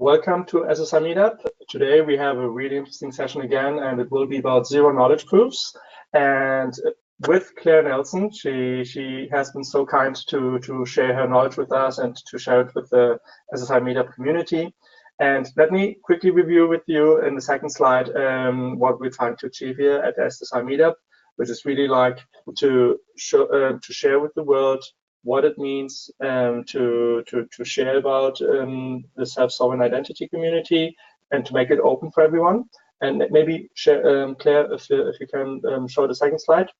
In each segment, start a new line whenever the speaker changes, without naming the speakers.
Welcome to SSI Meetup. Today we have a really interesting session again, and it will be about zero knowledge proofs. And with Clare Nelson, she has been so kind to share her knowledge with us and to share it with the SSI Meetup community. And let me quickly review with you in the second slide what we're trying to achieve here at the SSI Meetup, which is really like to share with the world what it means to share about the self-sovereign identity community and to make it open for everyone. And maybe share, Claire, if you can show the second slide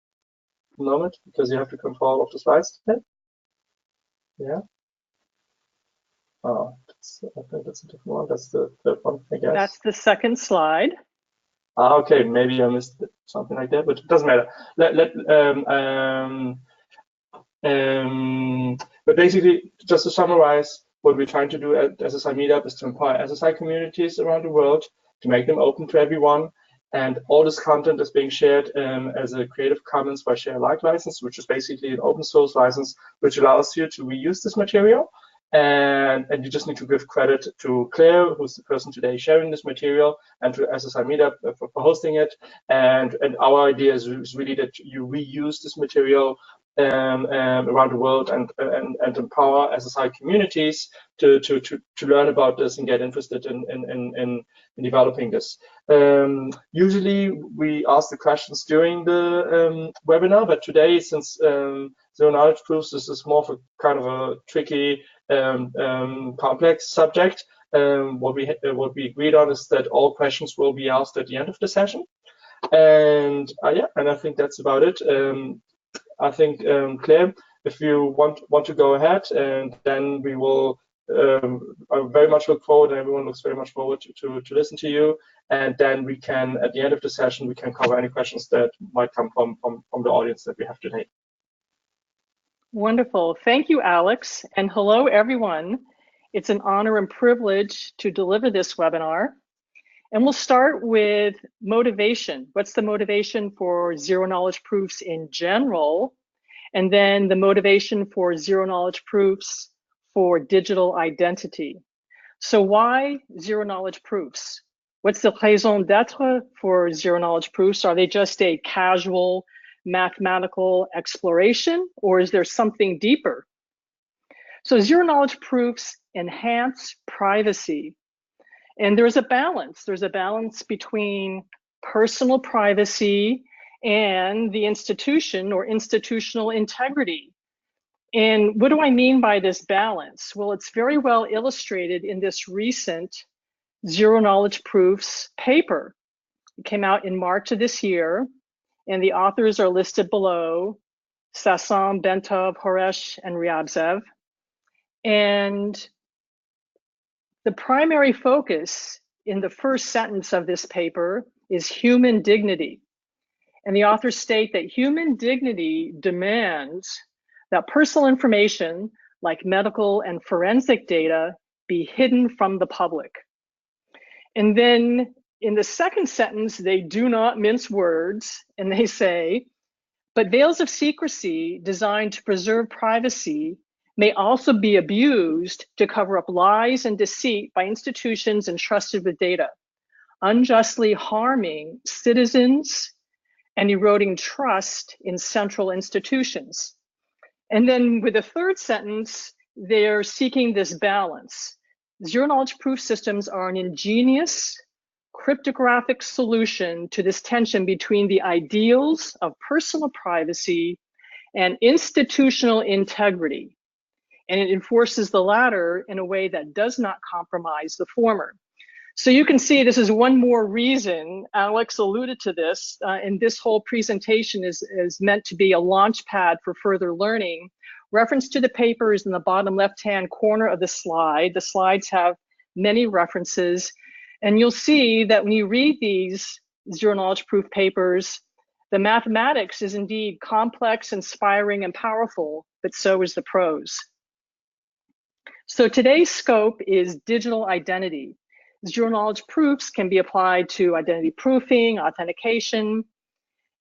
a moment, because you have to control all of the slides today. Yeah. Oh, I think that's a different one. That's the third one, I guess.
That's the second slide.
Okay, maybe I missed something like that, but it doesn't matter. But basically, just to summarize, what we're trying to do at SSI Meetup is to empower SSI communities around the world, to make them open to everyone. And all this content is being shared as a Creative Commons by Share Alike license, which is basically an open source license, which allows you to reuse this material. And you just need to give credit to Claire, who's the person today sharing this material, and to SSI Meetup for hosting it. And our idea is really that you reuse this material around the world and empower SSI communities to learn about this and get interested in developing this. Usually we ask the questions during the webinar, but today, since zero knowledge proofs, this is more of a kind of a tricky complex subject. What we agreed on is that all questions will be asked at the end of the session. And yeah, and I think that's about it. I think, Claire, if you want to go ahead, and then we will, I very much look forward, and everyone looks very much forward to listen to you. And then we can, at the end of the session, we can cover any questions that might come from the audience that we have today.
Wonderful. Thank you, Alex. And hello, everyone. It's an honor and privilege to deliver this webinar. And we'll start with motivation. What's the motivation for zero knowledge proofs in general? And then the motivation for zero knowledge proofs for digital identity. So why zero knowledge proofs? What's the raison d'etre for zero knowledge proofs? Are they just a casual mathematical exploration, or is there something deeper? So zero knowledge proofs enhance privacy. And there's a balance. There's a balance between personal privacy and the institution or institutional integrity. And what do I mean by this balance? Well, it's very well illustrated in this recent zero knowledge proofs paper. It came out in March of this year, and the authors are listed below: Sassam, Bentov, Horesh, and Ryabzev. And the primary focus in the first sentence of this paper is human dignity. And the authors state that human dignity demands that personal information like medical and forensic data be hidden from the public. And then in the second sentence, they do not mince words, and they say, but veils of secrecy designed to preserve privacy may also be abused to cover up lies and deceit by institutions entrusted with data, unjustly harming citizens and eroding trust in central institutions. And then with the third sentence, they're seeking this balance. Zero knowledge proof systems are an ingenious cryptographic solution to this tension between the ideals of personal privacy and institutional integrity. And it enforces the latter in a way that does not compromise the former. So you can see this is one more reason, Alex alluded to this, and this whole presentation is meant to be a launch pad for further learning. Reference to the paper is in the bottom left-hand corner of the slide. The slides have many references, and you'll see that when you read these zero knowledge proof papers, the mathematics is indeed complex, inspiring, and powerful, but so is the prose. So today's scope is digital identity. Zero knowledge proofs can be applied to identity proofing, authentication,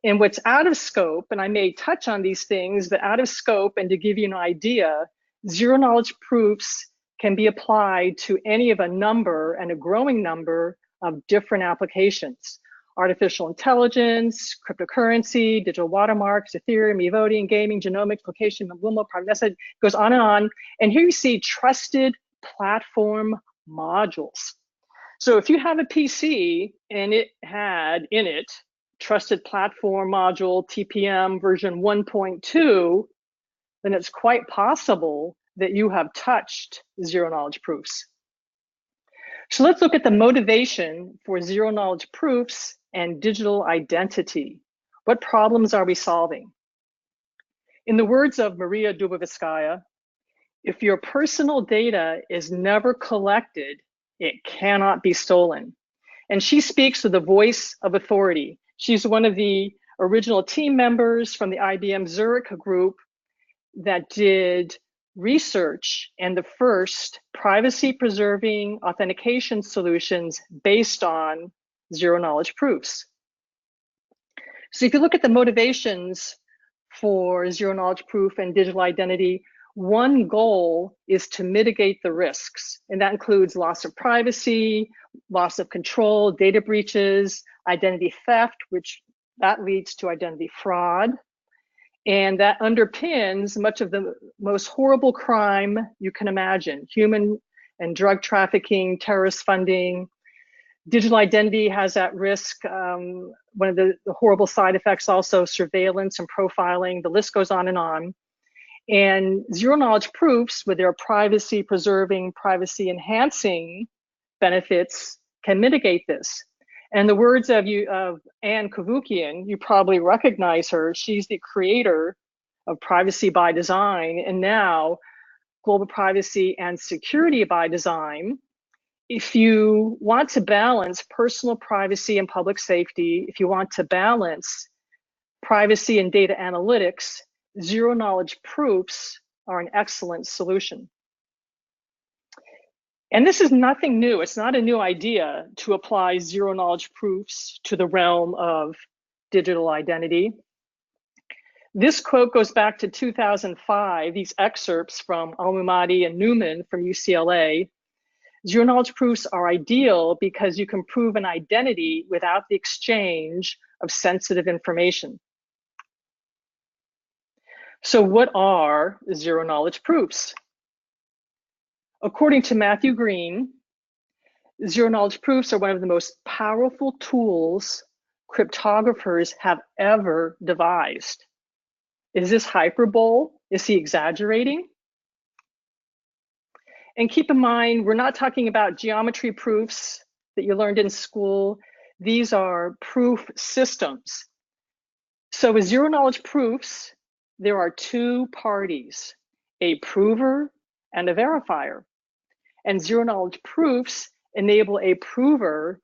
and what's out of scope, and I may touch on these things, but out of scope, and to give you an idea, zero knowledge proofs can be applied to any of a number and a growing number of different applications. Artificial intelligence, cryptocurrency, digital watermarks, Ethereum, e-voting, gaming, genomics, location, Wilmo, private message, goes on. And here you see trusted platform modules. So if you have a PC and it had in it trusted platform module TPM version 1.2, then it's quite possible that you have touched zero knowledge proofs. So let's look at the motivation for zero knowledge proofs and digital identity. What problems are we solving? In the words of Maria Dubovskaya, if your personal data is never collected, it cannot be stolen. And she speaks with the voice of authority. She's one of the original team members from the IBM Zurich group that did research and the first privacy preserving authentication solutions based on zero knowledge proofs. So if you look at the motivations for zero knowledge proof and digital identity, one goal is to mitigate the risks, and that includes loss of privacy, loss of control, data breaches, identity theft, which that leads to identity fraud. And that underpins much of the most horrible crime you can imagine: human and drug trafficking, terrorist funding. Digital identity has at risk one of the horrible side effects, also surveillance and profiling. The list goes on. And zero knowledge proofs, with their privacy preserving, privacy enhancing benefits, can mitigate this. And the words of Anne Kavoukian, you probably recognize her. She's the creator of Privacy by Design, and now Global Privacy and Security by Design. If you want to balance personal privacy and public safety, if you want to balance privacy and data analytics, zero knowledge proofs are an excellent solution. And this is nothing new. It's not a new idea to apply zero knowledge proofs to the realm of digital identity. This quote goes back to 2005, these excerpts from Al-Mummadi and Newman from UCLA. Zero knowledge proofs are ideal because you can prove an identity without the exchange of sensitive information. So what are zero knowledge proofs? According to Matthew Greene, zero knowledge proofs are one of the most powerful tools cryptographers have ever devised. Is this hyperbole? Is he exaggerating? And keep in mind, we're not talking about geometry proofs that you learned in school. These are proof systems. So with zero knowledge proofs, there are two parties, a prover and a verifier. And zero knowledge proofs enable a prover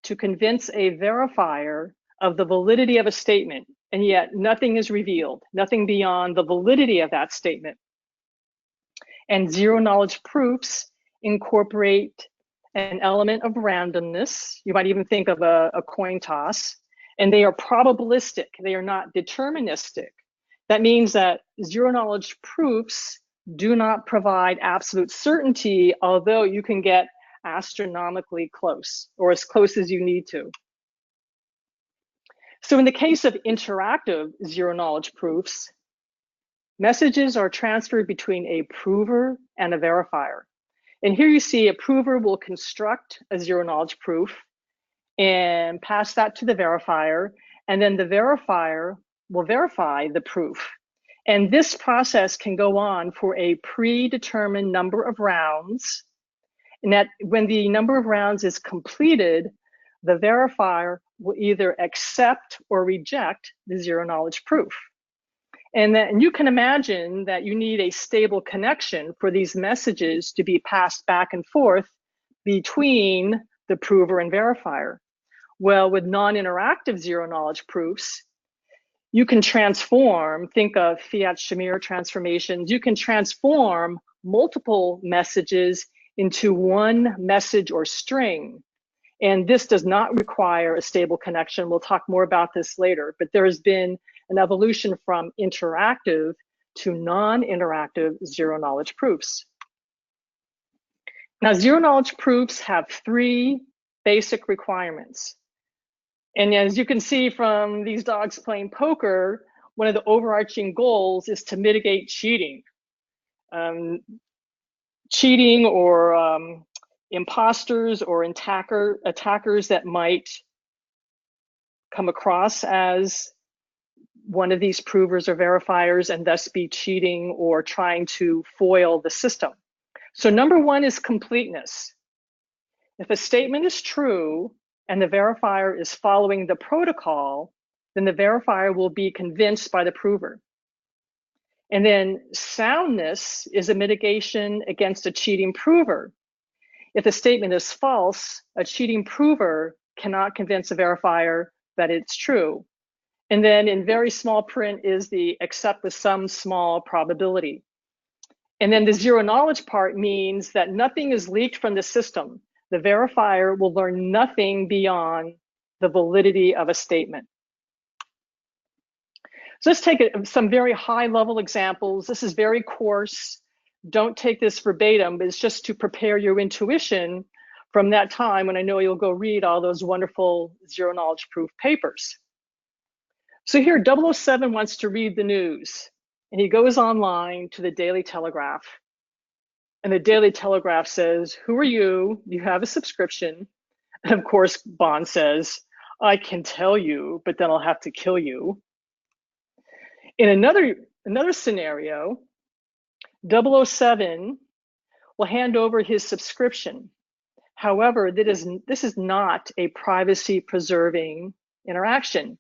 to convince a verifier of the validity of a statement, and yet nothing is revealed, nothing beyond the validity of that statement. And zero knowledge proofs incorporate an element of randomness. You might even think of a coin toss, and they are probabilistic. They are not deterministic. That means that zero knowledge proofs do not provide absolute certainty, although you can get astronomically close, or as close as you need to. So in the case of interactive zero knowledge proofs, messages are transferred between a prover and a verifier. And here you see a prover will construct a zero knowledge proof and pass that to the verifier, and then the verifier will verify the proof. And this process can go on for a predetermined number of rounds. And that when the number of rounds is completed, the verifier will either accept or reject the zero knowledge proof. And then you can imagine that you need a stable connection for these messages to be passed back and forth between the prover and verifier. Well, with non-interactive zero knowledge proofs, you can transform, think of Fiat-Shamir transformations, you can transform multiple messages into one message or string. And this does not require a stable connection. We'll talk more about this later, but there has been an evolution from interactive to non-interactive zero knowledge proofs. Now, zero knowledge proofs have 3 basic requirements. And as you can see from these dogs playing poker, one of the overarching goals is to mitigate cheating. Cheating or imposters or attackers that might come across as one of these provers or verifiers and thus be cheating or trying to foil the system. So number 1 is completeness. If a statement is true and the verifier is following the protocol, then the verifier will be convinced by the prover. And then soundness is a mitigation against a cheating prover. If the statement is false, a cheating prover cannot convince a verifier that it's true. And then in very small print is the except with some small probability. And then the zero knowledge part means that nothing is leaked from the system. The verifier will learn nothing beyond the validity of a statement. So let's take some very high level examples. This is very coarse. Don't take this verbatim, but it's just to prepare your intuition from that time when I know you'll go read all those wonderful zero knowledge proof papers. So here, 007 wants to read the news, and he goes online to the Daily Telegraph. And the Daily Telegraph says, "Who are you? You have a subscription." And of course, Bond says, "I can tell you, but then I'll have to kill you." In another scenario, 007 will hand over his subscription. However, this is not a privacy-preserving interaction.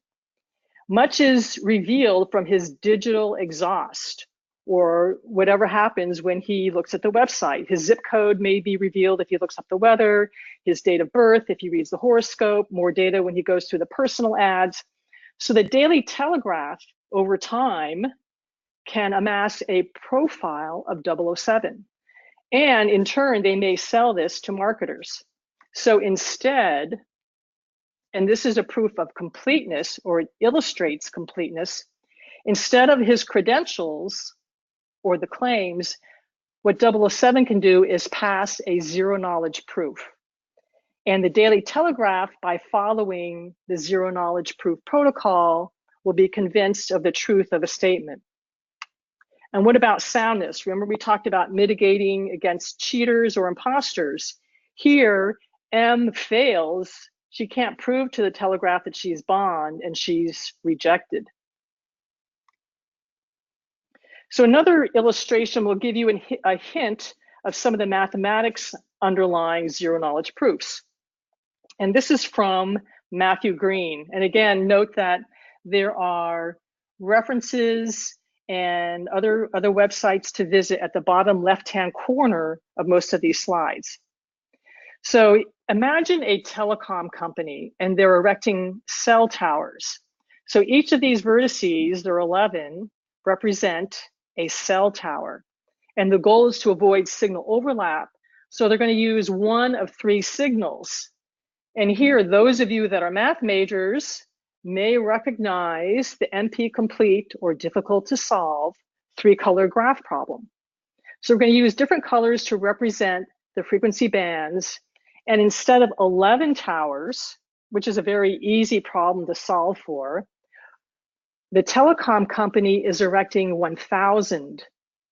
Much is revealed from his digital exhaust, or whatever happens when he looks at the website. His zip code may be revealed if he looks up the weather, his date of birth if he reads the horoscope, more data when he goes through the personal ads. So the Daily Telegraph, over time, can amass a profile of 007. And in turn, they may sell this to marketers. So instead, and this is a proof of completeness, or it illustrates completeness, instead of his credentials or the claims, what 007 can do is pass a zero knowledge proof. And the Daily Telegraph, by following the zero knowledge proof protocol, will be convinced of the truth of a statement. And what about soundness? Remember, we talked about mitigating against cheaters or imposters. Here, M fails. She can't prove to the Telegraph that she's Bond, and she's rejected. So another illustration will give you a hint of some of the mathematics underlying zero knowledge proofs. And this is from Matthew Greene. And again, note that there are references and other websites to visit at the bottom left-hand corner of most of these slides. So imagine a telecom company, and they're erecting cell towers. So each of these vertices, there are 11, represent a cell tower. And the goal is to avoid signal overlap. So they're going to use one of 3 signals. And here, those of you that are math majors may recognize the NP-complete, or difficult to solve, 3-color graph problem. So we're going to use different colors to represent the frequency bands. And instead of 11 towers, which is a very easy problem to solve for, the telecom company is erecting 1,000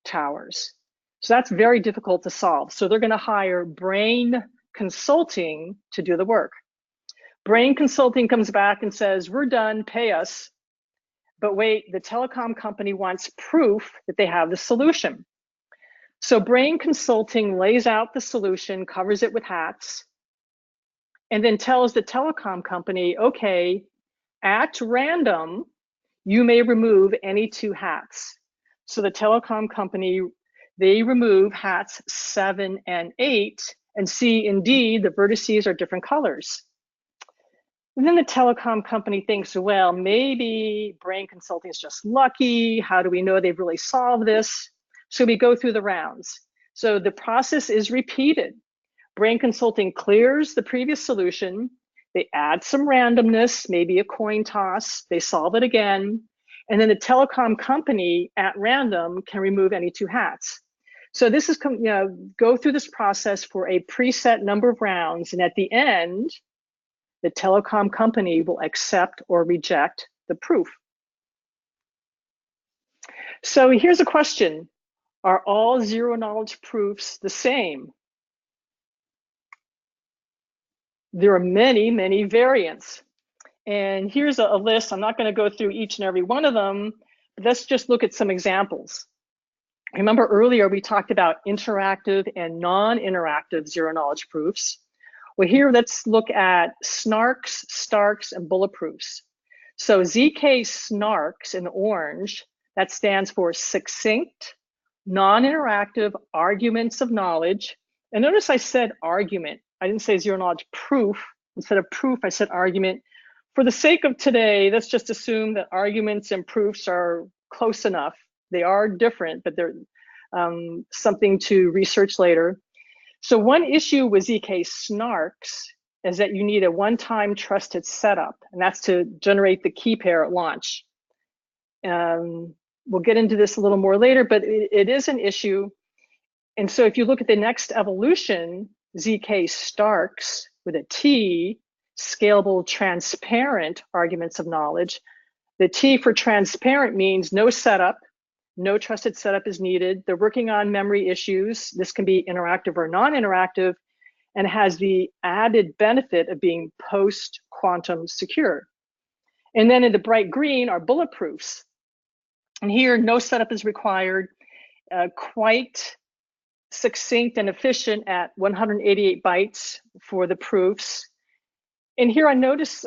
towers. So that's very difficult to solve. So they're going to hire Brain Consulting to do the work. Brain Consulting comes back and says, "We're done, pay us." But wait, the telecom company wants proof that they have the solution. So Brain Consulting lays out the solution, covers it with hats, and then tells the telecom company, "Okay, at random, you may remove any 2 hats." So the telecom company, they remove hats 7 and 8, and see, indeed, the vertices are different colors. And then the telecom company thinks, well, maybe Brain Consulting is just lucky. How do we know they've really solved this? So we go through the rounds. So the process is repeated. Brain Consulting clears the previous solution. They add some randomness, maybe a coin toss. They solve it again. And then the telecom company at random can remove any 2 hats. So this is, go through this process for a preset number of rounds, and at the end, the telecom company will accept or reject the proof. So here's a question. Are all zero knowledge proofs the same? There are many, many variants. And here's a list. I'm not going to go through each and every one of them, but let's just look at some examples. Remember earlier we talked about interactive and non-interactive zero knowledge proofs. Well, here let's look at snarks, starks, and bulletproofs. So ZK snarks in orange, that stands for succinct, non-interactive arguments of knowledge. And notice I said argument. I didn't say zero knowledge proof. Instead of proof, I said argument. For the sake of today, let's just assume that arguments and proofs are close enough. They are different, but they're something to research later. So one issue with ZK snarks is that you need a one-time trusted setup, and that's to generate the key pair at launch. We'll get into this a little more later, but it is an issue. And so if you look at the next evolution, ZK starks with a T, scalable, transparent arguments of knowledge. The T for transparent means no setup, no trusted setup is needed. They're working on memory issues. This can be interactive or non-interactive, and has the added benefit of being post-quantum secure. And then in the bright green are bulletproofs. And here, no setup is required, quite succinct and efficient at 188 bytes for the proofs. And here I notice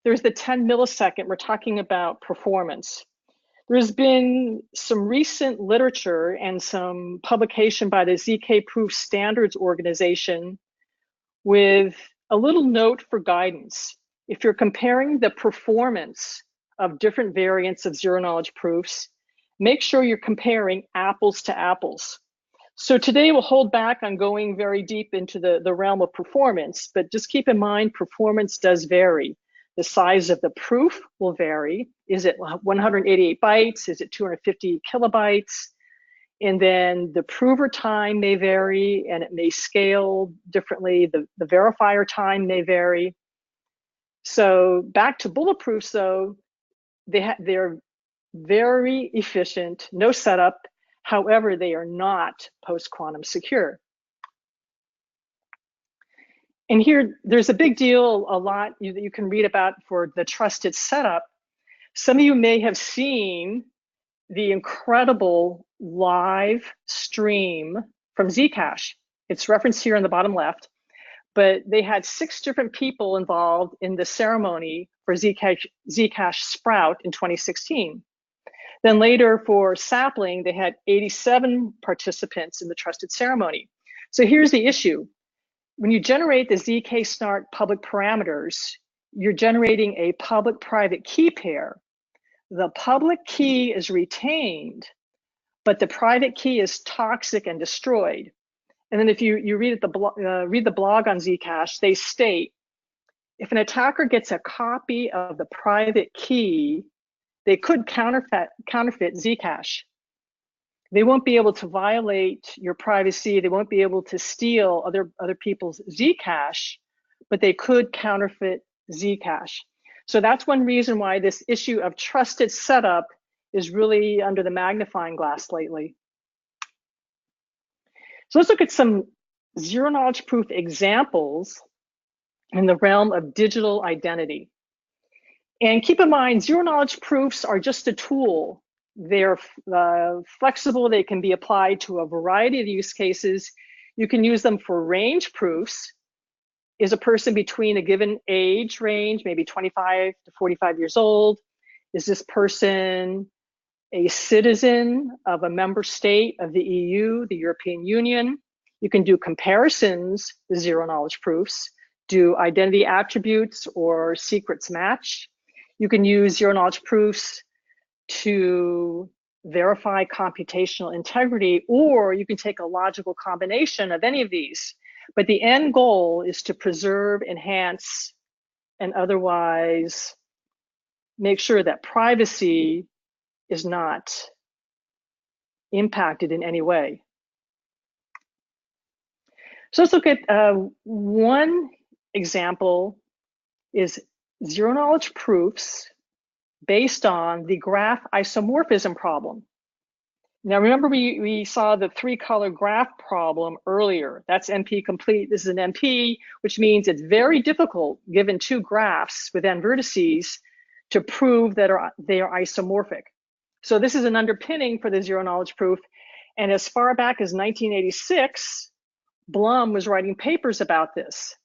there's the 10 millisecond, we're talking about performance. There's been some recent literature and some publication by the ZKProof Standards Organization with a little note for guidance. If you're comparing the performance of different variants of zero knowledge proofs, make sure you're comparing apples to apples. So today we'll hold back on going very deep into the realm of performance, but just keep in mind performance does vary. The size of the proof will vary. Is it 188 bytes? Is it 250 kilobytes? And then the prover time may vary and it may scale differently. The verifier time may vary. So back to bulletproofs though, they're very efficient, no setup. However, they are not post-quantum secure. And here, there's a big deal, a lot that you can read about for the trusted setup. Some of you may have seen the incredible live stream from Zcash. It's referenced here in the bottom left, but they had 6 different people involved in the ceremony for Zcash Sprout in 2016. Then later for Sapling, they had 87 participants in the trusted ceremony. So here's the issue. When you generate the ZK snark public parameters, you're generating a public-private key pair. The public key is retained, but the private key is toxic and destroyed. And then if you read the blog on Zcash, they state, if an attacker gets a copy of the private key, they could counterfeit Zcash. They won't be able to violate your privacy. They won't be able to steal other people's Zcash, but they could counterfeit Zcash. So that's one reason why this issue of trusted setup is really under the magnifying glass lately. So let's look at some zero knowledge proof examples in the realm of digital identity. And keep in mind, zero knowledge proofs are just a tool. They're flexible. They can be applied to a variety of use cases. You can use them for range proofs. Is a person between a given age range, maybe 25 to 45 years old? Is this person a citizen of a member state of the EU, the European Union? You can do comparisons with zero knowledge proofs, do identity attributes or secrets match. You can use zero knowledge proofs to verify computational integrity, or you can take a logical combination of any of these. But the end goal is to preserve, enhance, and otherwise make sure that privacy is not impacted in any way. So let's look at one example is zero knowledge proofs based on the graph isomorphism problem. Now remember we saw the 3-color graph problem earlier. That's NP complete. This is an NP, which means it's very difficult given 2 graphs with n vertices to prove that they are isomorphic. So this is an underpinning for the zero knowledge proof. And as far back as 1986, Blum was writing papers about this.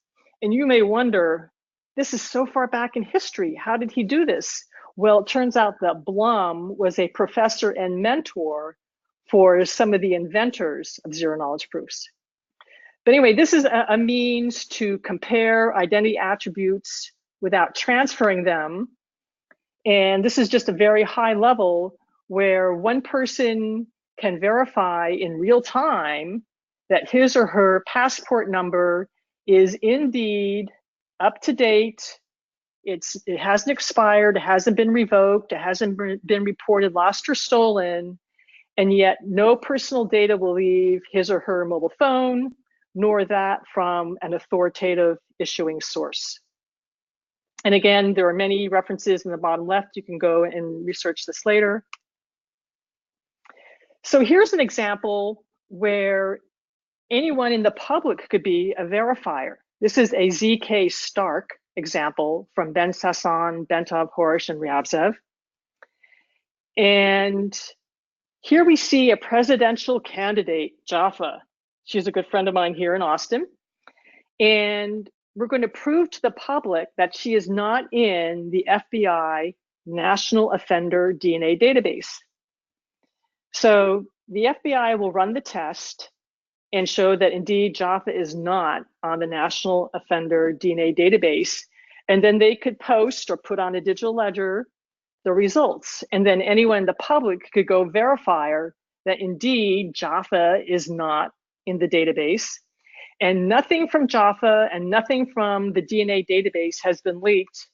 And you may wonder, this is so far back in history. How did he do this? Well, it turns out that Blum was a professor and mentor for some of the inventors of zero knowledge proofs. But anyway, this is a means to compare identity attributes without transferring them. And this is just a very high level where one person can verify in real time that his or her passport number is indeed up to date. It hasn't expired, it hasn't been revoked, it hasn't been reported lost or stolen, and yet no personal data will leave his or her mobile phone, nor that from an authoritative issuing source. And again, there are many references in the bottom left. You can go and research this later. So here's an example where anyone in the public could be a verifier. This is a ZK Stark example from Ben Sasson, Bentov, Horsch, and Ryabtsev. And here we see a presidential candidate, Jaffa. She's a good friend of mine here in Austin. And we're going to prove to the public that she is not in the FBI National Offender DNA database. So the FBI will run the test and show that indeed Jaffa is not on the National Offender DNA database. And then they could post or put on a digital ledger the results. And then anyone in the public could go verify that indeed Jaffa is not in the database. And nothing from Jaffa and nothing from the DNA database has been leaked.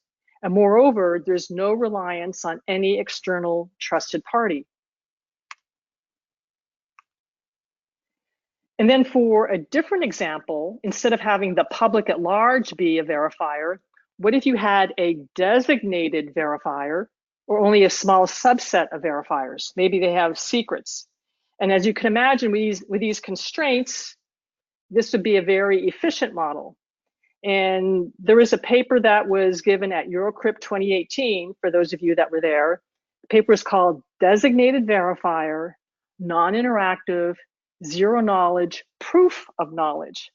And moreover, there's no reliance on any external trusted party. And then for a different example, instead of having the public at large be a verifier, what if you had a designated verifier or only a small subset of verifiers? Maybe they have secrets. And as you can imagine, with these constraints, this would be a very efficient model. And there is a paper that was given at Eurocrypt 2018, for those of you that were there. The paper is called Designated Verifier, Non-Interactive, Zero Knowledge, Proof of Knowledge.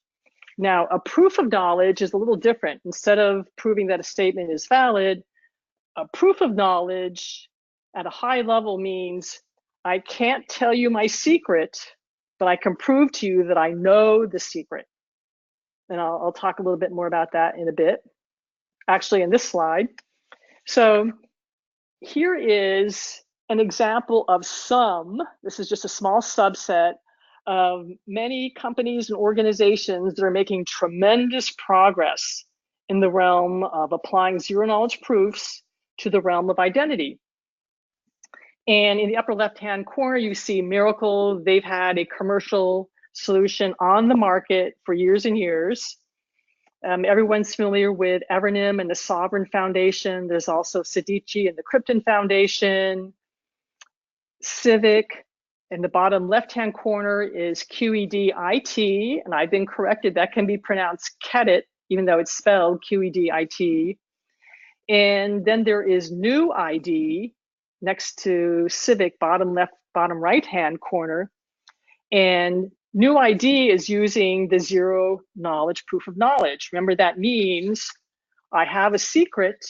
Now, a proof of knowledge is a little different. Instead of proving that a statement is valid, a proof of knowledge at a high level means I can't tell you my secret, but I can prove to you that I know the secret. And I'll talk a little bit more about that in a bit, actually in this slide. So here is an example of this is just a small subset of many companies and organizations that are making tremendous progress in the realm of applying zero knowledge proofs to the realm of identity. And in the upper left-hand corner, you see Miracle. They've had a commercial solution on the market for years and years. Everyone's familiar with Evernym and the Sovereign Foundation. There's also Sidici and the Krypton Foundation. Civic, in the bottom left-hand corner is QED-IT, and I've been corrected. That can be pronounced Kedit, even though it's spelled QED-IT. And then there is New ID next to Civic, bottom left, bottom right-hand corner. And New ID is using the zero knowledge proof of knowledge. Remember, that means I have a secret.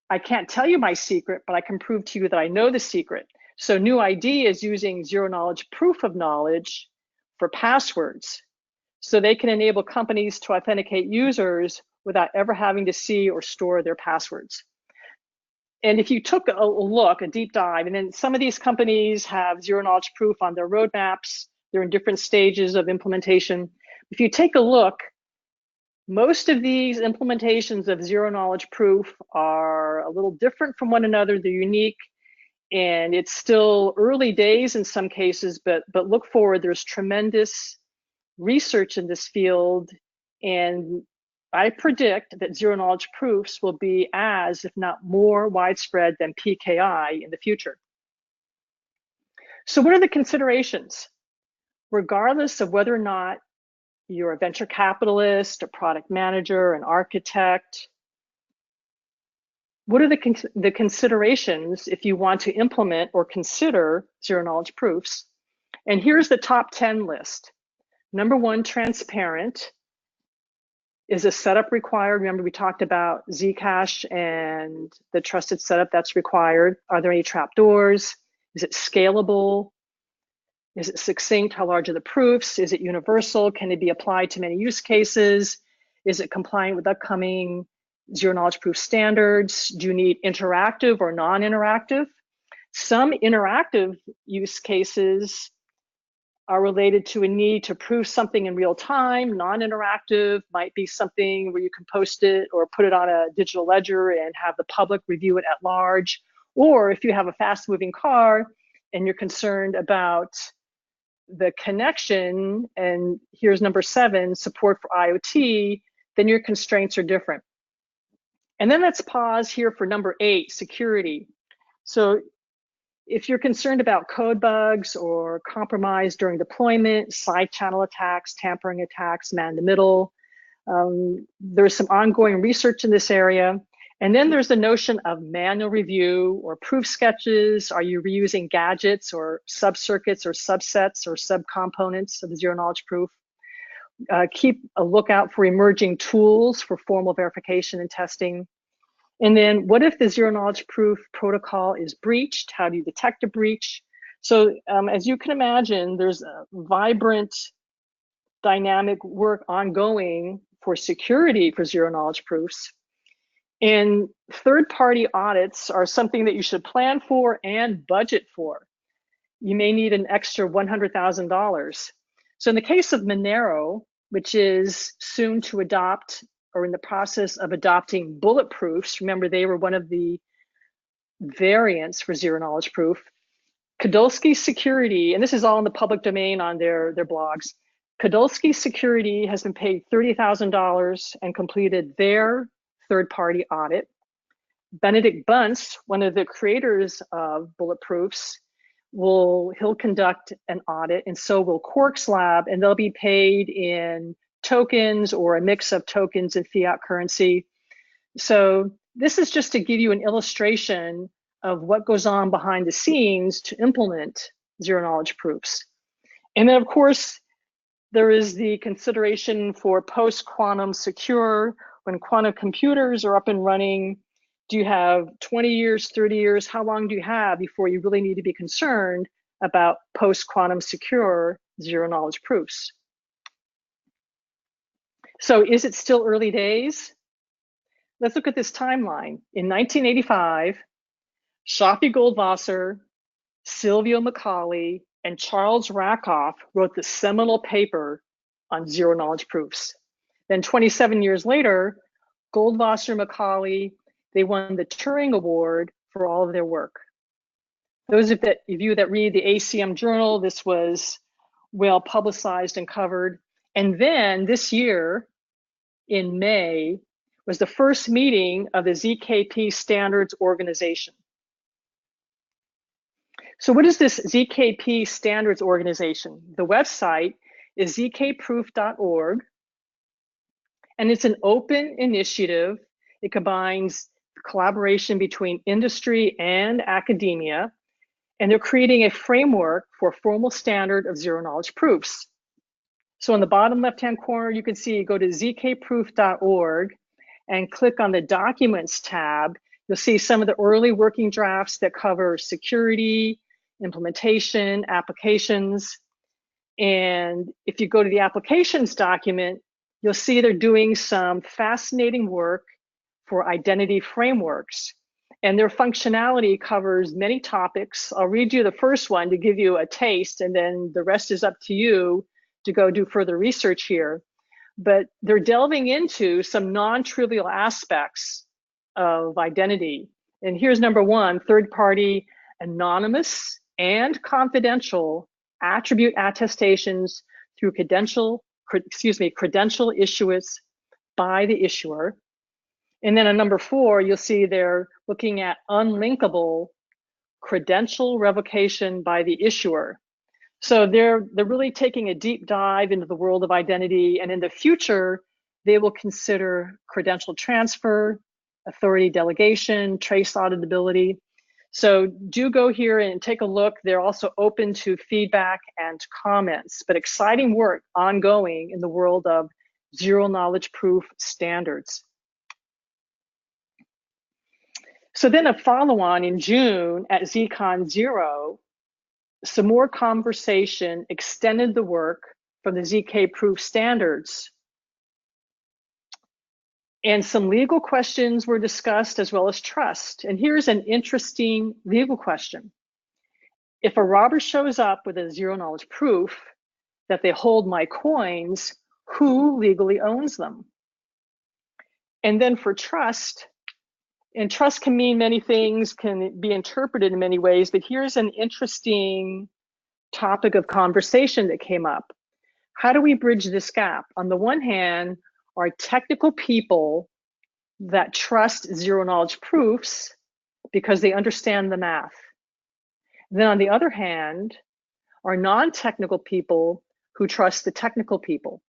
I can't tell you my secret, but I can prove to you that I know the secret. So New ID is using zero knowledge proof of knowledge for passwords. So they can enable companies to authenticate users without ever having to see or store their passwords. And if you took a look, a deep dive, and then some of these companies have zero knowledge proof on their roadmaps, they're in different stages of implementation. If you take a look, most of these implementations of zero knowledge proof are a little different from one another. They're unique. And it's still early days in some cases, but look forward, there's tremendous research in this field. And I predict that zero knowledge proofs will be as, if not more, widespread than PKI in the future. So what are the considerations? Regardless of whether or not you're a venture capitalist, a product manager, an architect, what are the considerations if you want to implement or consider zero knowledge proofs? And here's the top 10 list. Number one, transparent. Is a setup required? Remember, we talked about Zcash and the trusted setup that's required. Are there any trapdoors? Is it scalable? Is it succinct? How large are the proofs? Is it universal? Can it be applied to many use cases? Is it compliant with upcoming zero knowledge proof standards? Do you need interactive or non-interactive? Some interactive use cases are related to a need to prove something in real time. Non-interactive might be something where you can post it or put it on a digital ledger and have the public review it at large. Or if you have a fast-moving car and you're concerned about the connection, and here's number 7, support for IoT, then your constraints are different. And then let's pause here for number 8, security. So if you're concerned about code bugs or compromise during deployment, side channel attacks, tampering attacks, man in the middle, there's some ongoing research in this area. And then there's the notion of manual review or proof sketches. Are you reusing gadgets or sub-circuits or subsets or subcomponents of the zero knowledge proof? Keep a lookout for emerging tools for formal verification and testing. And then what if the zero knowledge proof protocol is breached? How do you detect a breach? So as you can imagine, there's a vibrant, dynamic work ongoing for security for zero knowledge proofs. And third-party audits are something that you should plan for and budget for. You may need an extra $100,000. So in the case of Monero, which is soon to adopt or in the process of adopting bulletproofs, remember they were one of the variants for zero knowledge proof, Kadolsky Security, and this is all in the public domain on their blogs, Kadolsky Security has been paid $30,000 and completed their third-party audit. Benedict Bunce, one of the creators of bulletproofs, he'll conduct an audit, and so will Quarks Lab, and they'll be paid in tokens or a mix of tokens and fiat currency. So this is just to give you an illustration of what goes on behind the scenes to implement zero knowledge proofs. And then of course, there is the consideration for post-quantum secure. When quantum computers are up and running, do you have 20 years, 30 years? How long do you have before you really need to be concerned about post-quantum secure zero knowledge proofs? So is it still early days? Let's look at this timeline. In 1985, Shafi Goldwasser, Silvio Macaulay, and Charles Rakoff wrote the seminal paper on zero knowledge proofs. Then 27 years later, Goldwasser, Macaulay, they won the Turing Award for all of their work. Those of you that read the ACM journal, this was well publicized and covered. And then this year, in May, was the first meeting of the ZKP Standards Organization. So what is this ZKP Standards Organization? The website is zkproof.org, and it's an open initiative. It combines collaboration between industry and academia, and they're creating a framework for a formal standard of zero knowledge proofs. So in the bottom left-hand corner, you can see, go to zkproof.org and click on the Documents tab. You'll see some of the early working drafts that cover security, implementation, applications. And if you go to the applications document, you'll see they're doing some fascinating work for identity frameworks. And their functionality covers many topics. I'll read you the first one to give you a taste, and then the rest is up to you to go do further research here. But they're delving into some non-trivial aspects of identity. And here's number one, third-party anonymous and confidential attribute attestations through credential issuance by the issuer. And then on number 4, you'll see they're looking at unlinkable credential revocation by the issuer. So they're really taking a deep dive into the world of identity, and in the future, they will consider credential transfer, authority delegation, trace auditability. So do go here and take a look. They're also open to feedback and comments, but exciting work ongoing in the world of zero knowledge proof standards. So then a follow-on in June at ZCon 0, some more conversation extended the work from the ZKProof standards. And some legal questions were discussed as well as trust. And here's an interesting legal question. If a robber shows up with a zero knowledge proof that they hold my coins, who legally owns them? And then for trust, and trust can mean many things, can be interpreted in many ways, but here's an interesting topic of conversation that came up. How do we bridge this gap? On the one hand, are technical people that trust zero knowledge proofs because they understand the math. Then on the other hand, are non-technical people who trust the technical people.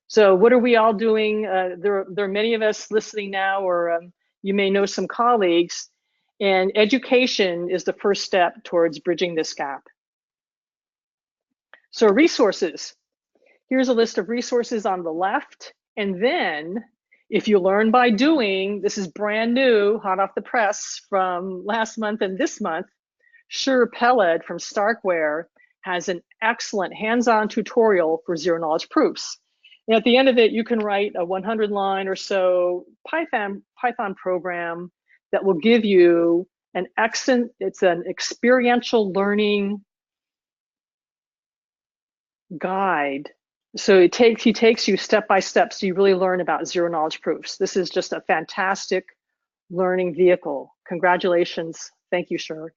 So what are we all doing? There are many of us listening now, or you may know some colleagues, and education is the first step towards bridging this gap. So resources. Here's a list of resources on the left. And then if you learn by doing, this is brand new, hot off the press from last month and this month, Shur Peled from Starkware has an excellent hands-on tutorial for zero knowledge proofs. And at the end of it, you can write a 100-line or so Python program that will give you an excellent, it's an experiential learning guide. So he takes you step by step, so you really learn about zero knowledge proofs. This is just a fantastic learning vehicle. Congratulations. Thank you, Shur.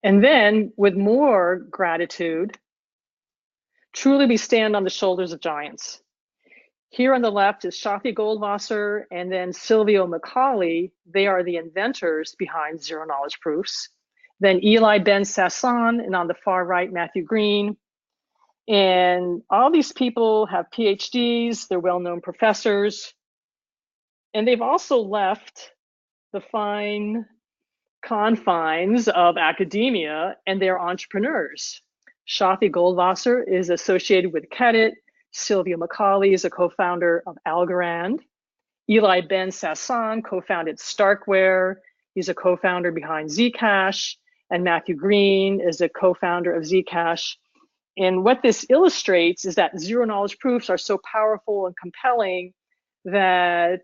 And then with more gratitude, truly we stand on the shoulders of giants. Here on the left is Shafi Goldwasser and then Silvio Macaulay. They are the inventors behind zero knowledge proofs. Then Eli Ben Sasson, and on the far right, Matthew Greene. And all these people have PhDs, they're well-known professors, and they've also left the fine confines of academia, and they're entrepreneurs. Shafi Goldwasser is associated with Kedit. Silvio Macaulay is a co-founder of Algorand. Eli Ben Sasson co-founded Starkware. He's a co-founder behind Zcash, and Matthew Greene is a co-founder of Zcash. And what this illustrates is that zero knowledge proofs are so powerful and compelling that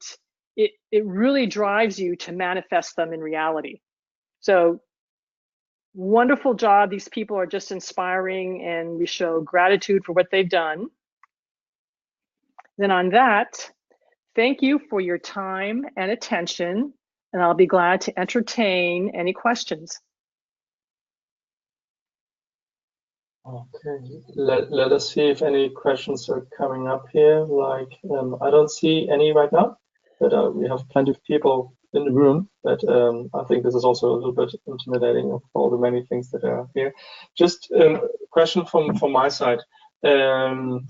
it really drives you to manifest them in reality. So wonderful job. These people are just inspiring, and we show gratitude for what they've done. Then on that, thank you for your time and attention, and I'll be glad to entertain any questions.
Okay, let us see if any questions are coming up here. Like, I don't see any right now, but we have plenty of people in the room. But I think this is also a little bit intimidating of all the many things that are here. Just a question from my side. When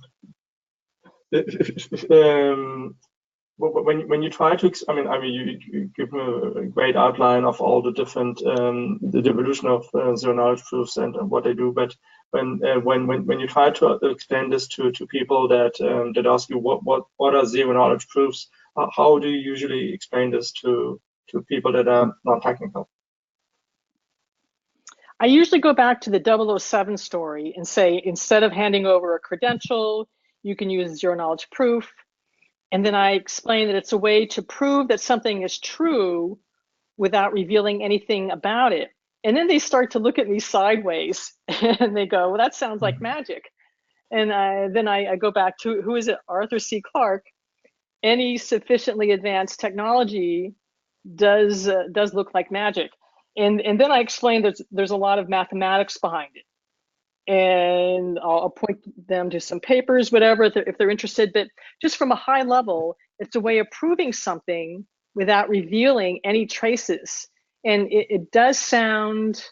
you try to, I mean, you give a great outline of all the different the evolution of zero knowledge proofs and what they do. But when you try to explain this to people that ask you what are zero knowledge proofs, how do you usually explain this to people that are not technical?
I usually go back to the 007 story and say, instead of handing over a credential, you can use zero knowledge proof. And then I explain that it's a way to prove that something is true without revealing anything about it. And then they start to look at me sideways and they go, well, that sounds like magic. And then I go back to, who is it? Arthur C. Clarke. Any sufficiently advanced technology does look like magic. And then I explained there's a lot of mathematics behind it. And I'll point them to some papers, whatever, if they're interested. But just from a high level, it's a way of proving something without revealing any traces. And it does sound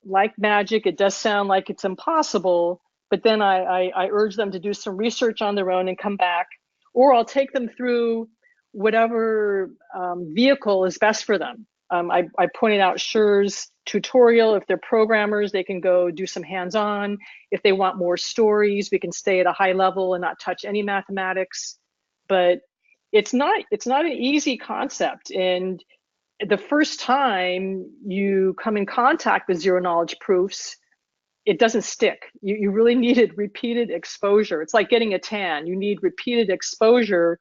like magic. It does sound like it's impossible. But then I urge them to do some research on their own and come back. Or I'll take them through whatever vehicle is best for them. I pointed out Sure's tutorial. If they're programmers, they can go do some hands-on. If they want more stories, we can stay at a high level and not touch any mathematics. But it's not an easy concept. And the first time you come in contact with zero knowledge proofs, it doesn't stick. You really needed repeated exposure. It's like getting a tan. You need repeated exposure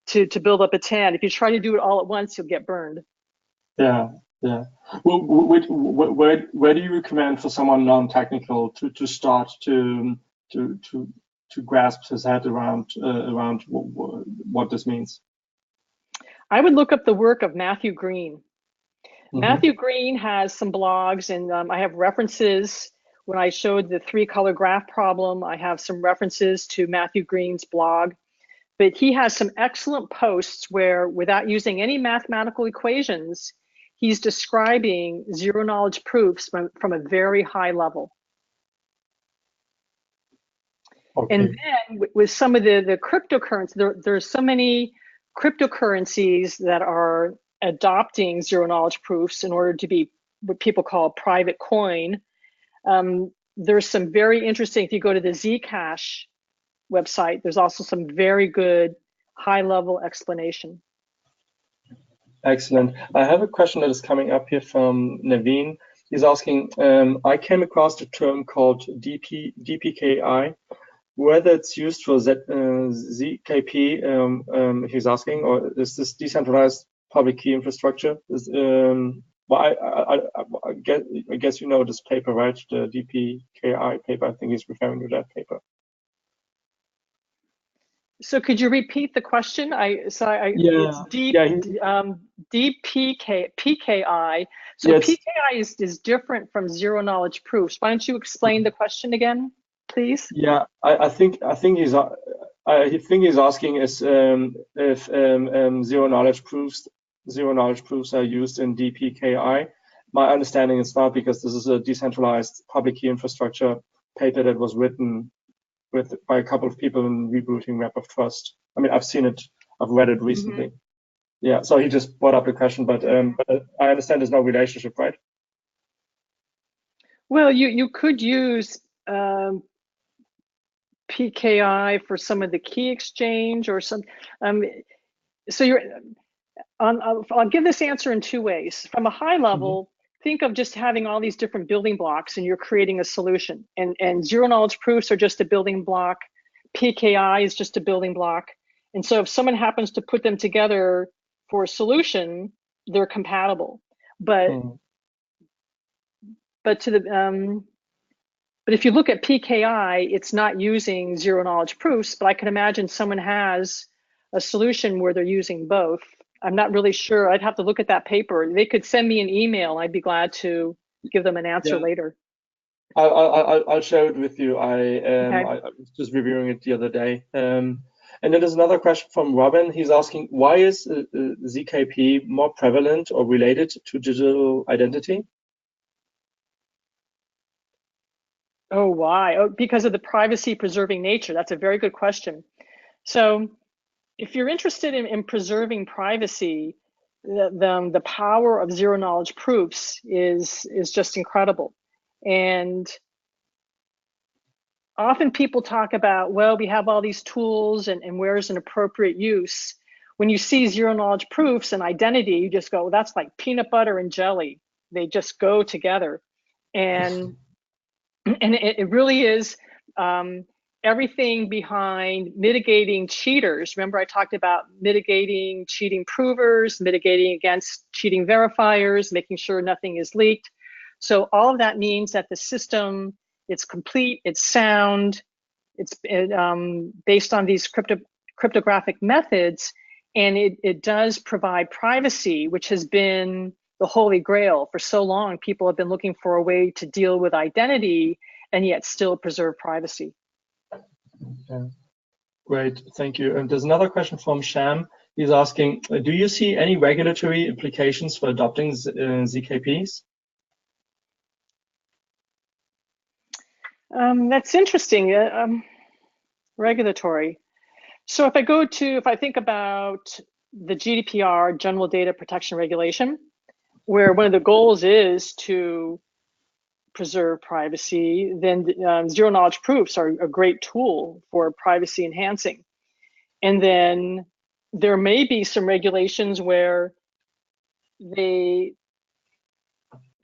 to build up a tan. If you try to do it all at once, you'll get burned.
Yeah, yeah. Well, where do you recommend for someone non-technical to start to grasp his head around what this means?
I would look up the work of Matthew Greene.
Mm-hmm.
Matthew Greene has some blogs, and I have references. When I showed the 3-color graph problem, I have some references to Matthew Greene's blog. But he has some excellent posts where, without using any mathematical equations, he's describing zero knowledge proofs from a very high level. Okay. And then with some of the cryptocurrencies, there's so many cryptocurrencies that are adopting zero knowledge proofs in order to be what people call private coin. There's some very interesting, if you go to the Zcash website, there's also some very good high-level explanation.
Excellent. I have a question that is coming up here from Naveen. He's asking, I came across the term called DPKI, whether it's used for ZKP, he's asking, or is this decentralized public key infrastructure? Well, I guess you know this paper, right? The DPKI paper. I think he's referring to that paper.
So could you repeat the question?
Yeah.
It's PKI. So yes. PKI is different from zero knowledge proofs. Why don't you explain the question again, please?
Yeah, I think he's asking is if zero knowledge proofs are used in DPKI. My understanding is not, because this is a decentralized public key infrastructure paper that was written by a couple of people in rebooting Web of Trust. I mean, I've seen it, I've read it recently. Mm-hmm. Yeah, so he just brought up the question, but I understand there's no relationship, right?
Well, you could use PKI for some of the key exchange or some. So I'll give this answer in 2 ways. From a high level, think of just having all these different building blocks and you're creating a solution. And zero knowledge proofs are just a building block. PKI is just a building block. And so if someone happens to put them together for a solution, they're compatible. But but if you look at PKI, it's not using zero knowledge proofs, but I can imagine someone has a solution where they're using both. I'm not really sure. I'd have to look at that paper. They could send me an email. I'd be glad to give them an answer later.
I'll share it with you. I was just reviewing it the other day. And then there's another question from Robin. He's asking, why is ZKP more prevalent or related to digital identity?
Oh, why? Oh, because of the privacy preserving nature. That's a very good question. So if you're interested in preserving privacy, the power of zero knowledge proofs is just incredible. And often people talk about, well, we have all these tools and where's an appropriate use. When you see zero knowledge proofs and identity, you just go, well, that's like peanut butter and jelly. They just go together. And it really is everything behind mitigating cheaters. Remember, I talked about mitigating cheating provers, mitigating against cheating verifiers, making sure nothing is leaked. So all of that means that the system, it's complete, it's sound, it's based on these cryptographic methods, And it does provide privacy, which has been the holy grail for so long. People have been looking for a way to deal with identity and yet still preserve privacy.
Yeah. Great, thank you. And there's another question from Sham. He's asking, do you see any regulatory implications for adopting ZKPs?
That's interesting. Regulatory. So if I think about the GDPR, General Data Protection Regulation, where one of the goals is to preserve privacy, then zero knowledge proofs are a great tool for privacy enhancing. And then there may be some regulations where they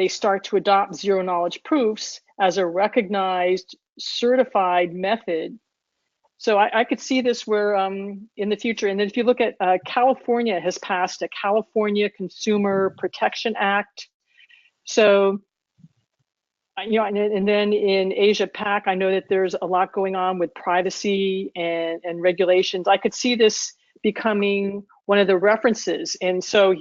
start to adopt zero knowledge proofs as a recognized, certified method. So I could see this where in the future, and then if you look at California has passed a California Consumer Protection Act. So, you know, and then in Asia Pac, I know that there's a lot going on with privacy and regulations. I could see this becoming one of the references. And so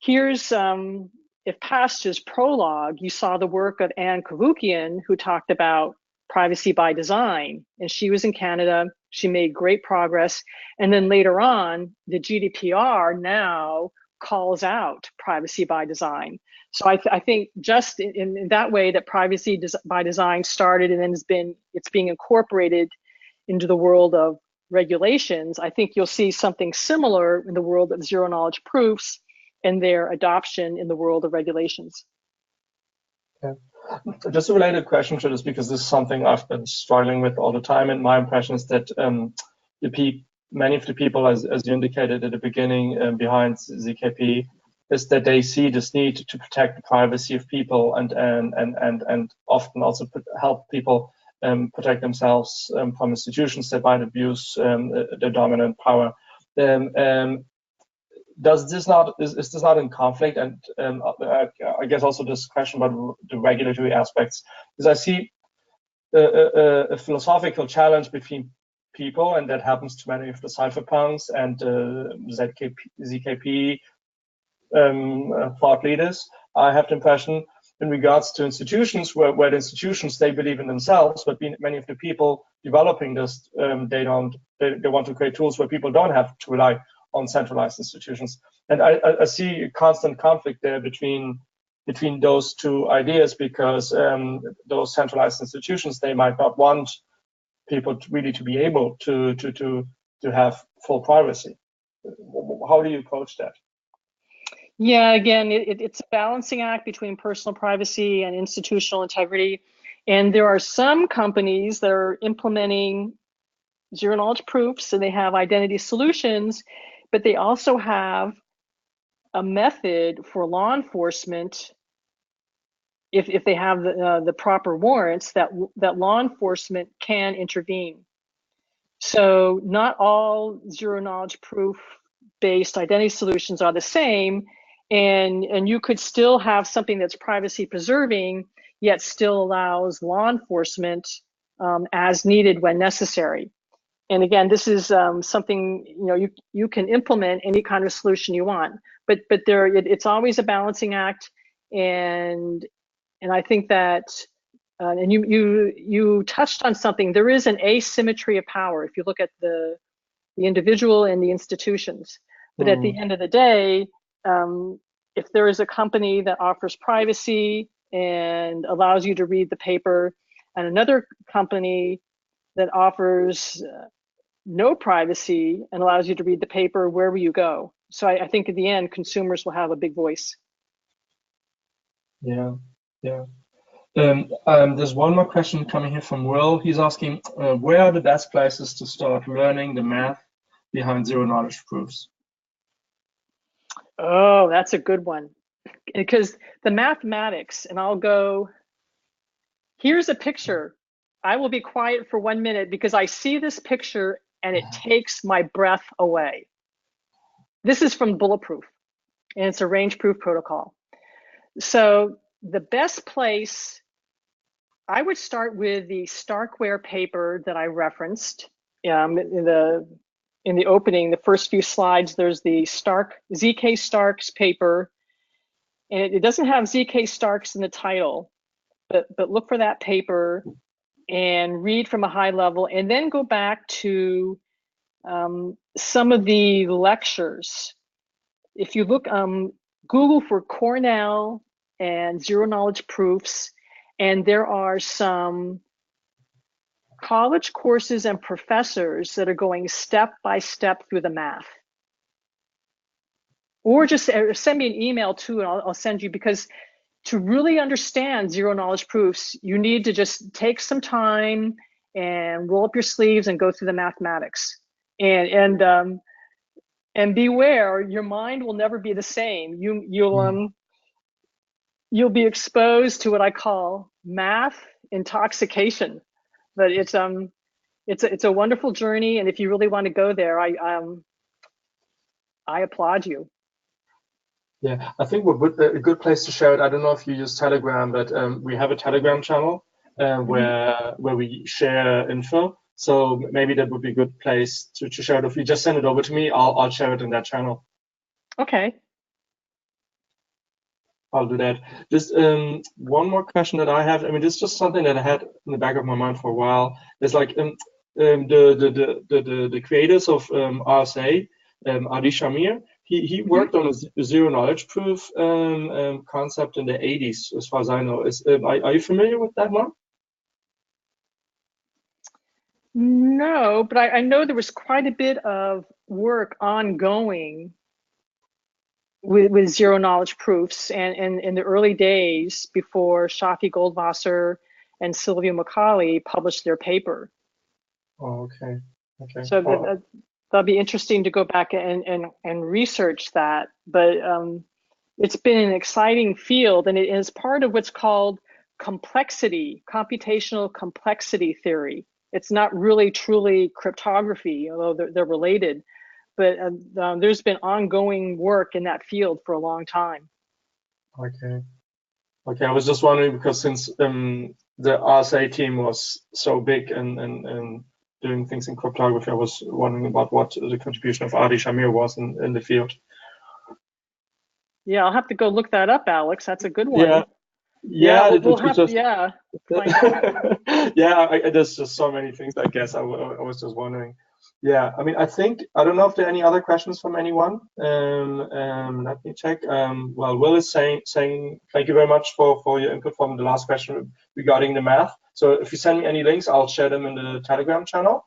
here's, if past is prologue, you saw the work of Anne Kavukian, who talked about privacy by design, and she was in Canada. She made great progress. And then later on, the GDPR now calls out privacy by design. So I think just in that way that privacy by design started and then it's being incorporated into the world of regulations. I think you'll see something similar in the world of zero knowledge proofs and their adoption in the world of regulations.
Yeah. Just a related question to this, because this is something I've been struggling with all the time, and my impression is that many of the people, as you indicated at the beginning, behind ZKP, is that they see this need to protect the privacy of people and often also help people protect themselves from institutions that might abuse their dominant power. Is this not in conflict? And I guess also this question about the regulatory aspects, because I see a philosophical challenge between people, and that happens to many of the cypherpunks and ZKP thought leaders. I have the impression in regards to institutions where the institutions, they believe in themselves, but many of the people developing this, they want to create tools where people don't have to rely on centralized institutions. And I see a constant conflict there between those two ideas, because those centralized institutions, they might not want people to be able to have full privacy. How do you approach that?
Yeah, again, it's a balancing act between personal privacy and institutional integrity. And there are some companies that are implementing zero knowledge proofs, and they have identity solutions, but they also have a method for law enforcement, if they have the proper warrants, that law enforcement can intervene. So not all zero knowledge proof based identity solutions are the same, and you could still have something that's privacy preserving, yet still allows law enforcement as needed when necessary. And again, this is something, you know, you can implement any kind of solution you want, but it's always a balancing act, and I think that and you touched on something. There is an asymmetry of power if you look at the individual and the institutions. But at the end of the day, if there is a company that offers privacy and allows you to read the paper, and another company that offers no privacy and allows you to read the paper, where will you go? So I think at the end, consumers will have a big voice.
Yeah, yeah. There's one more question coming here from Will. He's asking, where are the best places to start learning the math behind zero knowledge proofs?
Oh, that's a good one. Because the mathematics, and I'll go, here's a picture. I will be quiet for 1 minute because I see this picture and it takes my breath away. This is from Bulletproof, and it's a range proof protocol. So the best place, I would start with the Starkware paper that I referenced, the in the opening, the first few slides, there's the ZK Starks paper, and it doesn't have ZK Starks in the title, but look for that paper and read from a high level, and then go back to some of the lectures. If you look, Google for Cornell and zero knowledge proofs, and there are some college courses and professors that are going step by step through the math. Or just send me an email too, and I'll send you, because to really understand zero knowledge proofs, you need to just take some time and roll up your sleeves and go through the mathematics. And beware, your mind will never be the same. You'll be exposed to what I call math intoxication. But it's a wonderful journey, and if you really want to go there, I applaud you.
Yeah, I think a good place to share it. I don't know if you use Telegram, but we have a Telegram channel where we share info. So maybe that would be a good place to share it. If you just send it over to me, I'll share it in that channel.
Okay.
I'll do that. Just one more question that I have. I mean, this is just something that I had in the back of my mind for a while. It's like the creators of RSA, Adi Shamir, he worked on a zero knowledge proof concept in the 80s, as far as I know. Are you familiar with that one?
No, but I know there was quite a bit of work ongoing with zero knowledge proofs, and in the early days before Shafi Goldwasser and Silvio Macaulay published their paper.
Oh, okay. Okay.
So that'll be interesting to go back and research that. But it's been an exciting field, and it is part of what's called computational complexity theory. It's not really truly cryptography, although they're related. But there's been ongoing work in that field for a long time.
Okay. Okay, I was just wondering, because since the RSA team was so big and doing things in cryptography, I was wondering about what the contribution of Adi Shamir was in the field.
Yeah, I'll have to go look that up, Alex. That's a good one.
Yeah. Yeah,
we'll have to, yeah.
Yeah, there's just so many things, I guess. I was just wondering. Yeah, I mean, I don't know if there are any other questions from anyone. Let me check. Well, Will is saying thank you very much for your input from the last question regarding the math. So if you send me any links, I'll share them in the Telegram channel.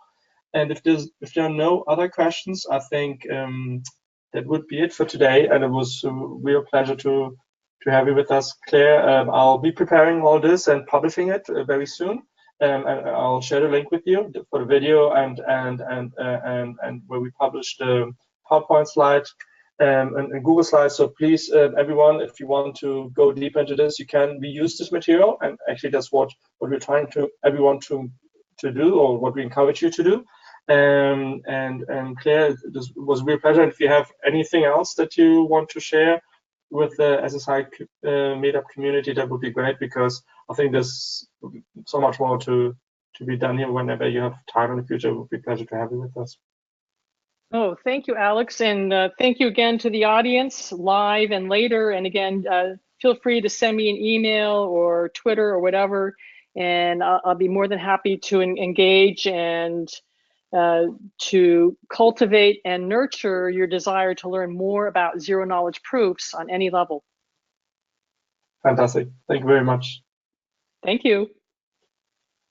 And if there are no other questions, I think that would be it for today. And it was a real pleasure to have you with us, Claire. I'll be preparing all this and publishing it very soon. And I'll share the link with you for the video and where we publish the PowerPoint slides and Google Slides. So please, everyone, if you want to go deep into this, you can reuse this material. And actually, that's what we're trying to everyone to do, or what we encourage you to do. And Claire, this was a real pleasure. And if you have anything else that you want to share with the SSI meetup community, that would be great, because I think there's so much more to be done here. Whenever you have time in the future, it would be a pleasure to have you with us.
Oh, thank you, Alex. And thank you again to the audience, live and later. And again, feel free to send me an email or Twitter or whatever, and I'll be more than happy to engage and to cultivate and nurture your desire to learn more about zero knowledge proofs on any level.
Fantastic. Thank you very much.
Thank you.